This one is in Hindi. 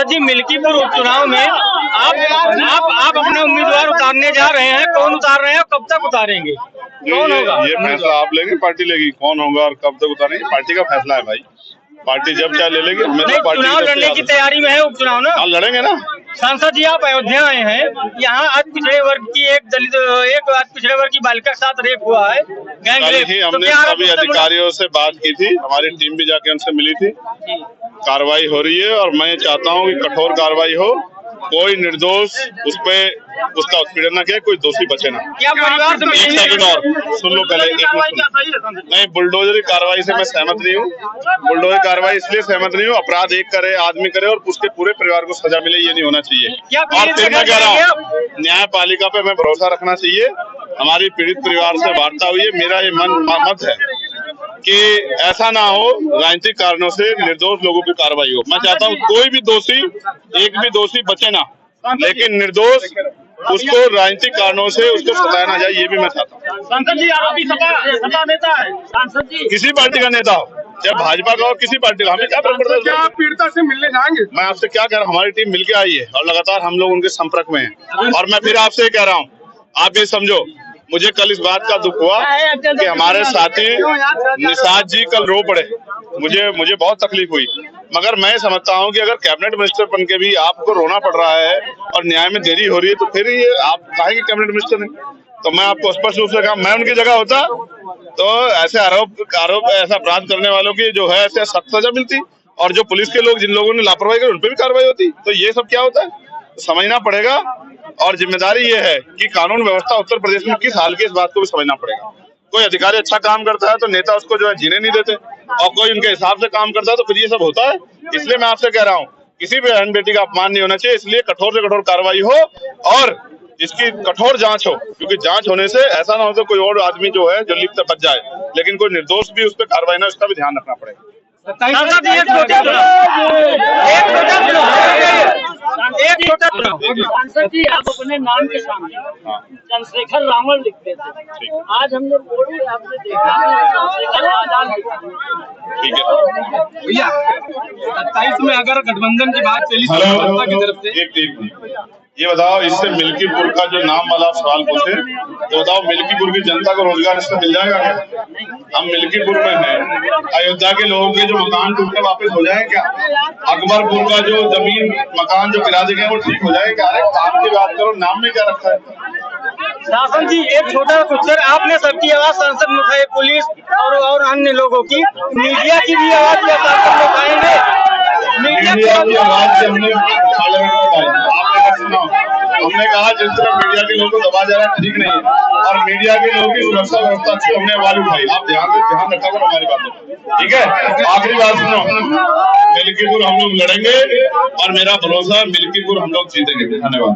सांसद जी, मिल्कीपुर उपचुनाव में आप अपने उम्मीदवार उतारने जा रहे हैं, कौन उतार रहे हैं और कब तक उतारेंगे? कौन होगा? ये फैसला आप लेंगे, पार्टी लेगी कौन होगा और कब तक उतारेंगे, पार्टी का फैसला है भाई। पार्टी जब चाहे ले लेगी। हमें तो पार्टी चुनाव लड़ने की तैयारी में है, उपचुनाव ना लड़ेंगे ना। सांसद जी, आप अयोध्या आए हैं, यहाँ आज पिछड़े वर्ग की एक आज पिछड़े वर्ग की बालिका के साथ रेप हुआ है, गैंग रेप। ही हमने सभी अधिकारियों से बात की थी, हमारी टीम भी जाके उनसे मिली थी। कार्रवाई हो रही है और मैं चाहता हूँ कि कठोर कार्रवाई हो, कोई निर्दोष उसका उत्पीड़न न किया, कोई दोषी बचे ना। क्या परिवार से एक सेकंड और सुन लो पहले। नहीं, बुलडोजरी कार्रवाई से मैं सहमत नहीं हूँ। बुलडोजरी कार्रवाई इसलिए सहमत नहीं हूँ, अपराध एक करे, आदमी करे और उसके पूरे परिवार को सजा मिले, ये नहीं होना चाहिए। और फिर मैं कह रहा हूँ, न्यायपालिका पे मैं भरोसा रखना चाहिए। हमारी पीड़ित परिवार से वार्ता हुई है, मेरा ये मत है कि ऐसा ना हो राजनीतिक कारणों से निर्दोष लोगों की कार्रवाई हो। मैं चाहता हूँ कोई भी दोषी, एक भी दोषी बचे ना, लेकिन निर्दोष उसको राजनीतिक कारणों से उसको सताया ना जाए, ये भी मैं चाहता हूँ। सांसद जी, आप भी सपा नेता है, सांसद जी किसी पार्टी का नेता हो, चाहे भाजपा का हो, किसी पार्टी का, हमें क्या फर्क पड़ता है? क्या आप पीड़िता से मिलने जाएंगे? मैं आपसे क्या कह रहा हूँ, हमारी टीम मिलके आई है और लगातार हम लोग उनके संपर्क में हैं। और मैं फिर आपसे कह रहा हूँ, आप ये समझो, मुझे कल इस बात का दुख हुआ कि हमारे साथी निषाद जी कल रो पड़े। मुझे बहुत तकलीफ हुई, मगर मैं समझता हूं कि अगर कैबिनेट मिनिस्टर बन के भी आपको रोना पड़ रहा है और न्याय में देरी हो रही है, तो फिर ये आप काहे कि कैबिनेट मिनिस्टर नहीं? तो मैं आपको स्पष्ट रूप से कहा, मैं उनकी जगह होता तो ऐसे आरोप ऐसा अपराध करने वालों की जो है ऐसे सख्त सजा मिलती, और जो पुलिस के लोग, जिन लोगों ने लापरवाही की, उन पर भी कार्रवाई होती। तो ये सब क्या होता है, समझना पड़ेगा। और जिम्मेदारी ये है कि कानून व्यवस्था उत्तर प्रदेश में किस हाल की, इस बात को भी समझना पड़ेगा। कोई अधिकारी अच्छा काम करता है तो नेता उसको जो है जीने नहीं देते, और कोई उनके हिसाब से काम करता है तो फिर ये सब होता है। इसलिए मैं आपसे कह रहा हूँ, किसी भी बहन बेटी का अपमान नहीं होना चाहिए, इसलिए कठोर से कठोर कार्रवाई हो और इसकी कठोर जांच हो, क्योंकि जांच होने से ऐसा ना हो तो कोई और आदमी जो है जो लिप्त बच जाए, लेकिन कोई निर्दोष भी उस पर कार्रवाई ना, उसका भी ध्यान रखना पड़ेगा। सांसद जी, आप अपने नाम के सामने चंद्रशेखर रावण लिखते थे, आज हम लोग बोर्ड में आपने देखा चंद्रशेखर आजाद। ठीक है भैया, 27 में अगर गठबंधन की बात चली सपा की तरफ से, एक ये बताओ, इससे मिल्कीपुर का जो नाम वाला आप सवाल पूछे, तो बताओ मिल्कीपुर की जनता को रोजगार इससे मिल जाएगा क्या? हम मिल्कीपुर में हैं, अयोध्या के लोगों के जो मकान टूटे वापस हो जाए क्या? अकबरपुर का जो जमीन मकान जो गिरा दिए गए वो ठीक हो जाए क्या? अरे काम की बात करो, नाम में क्या रखा है? शासन जी, एक छोटा उत्तर, आपने सबकी आवाज सांसद में उठाई, पुलिस और अन्य लोगों की, मीडिया की भी आवाज सांसद में उठाएंगे। मीडिया की आवाज से हमने हमने कहा जिस तरह मीडिया के लोगों को दबा जा रहा है ठीक नहीं है, और मीडिया के लोगों की सुरक्षा व्यवस्था से हमने आवाज उठाई। आप ध्यान रखा करो हमारी बातों, ठीक है? आखिरी बात सुनो, मिल्कीपुर हम लोग लड़ेंगे और मेरा भरोसा मिल्कीपुर हम लोग जीतेंगे। धन्यवाद।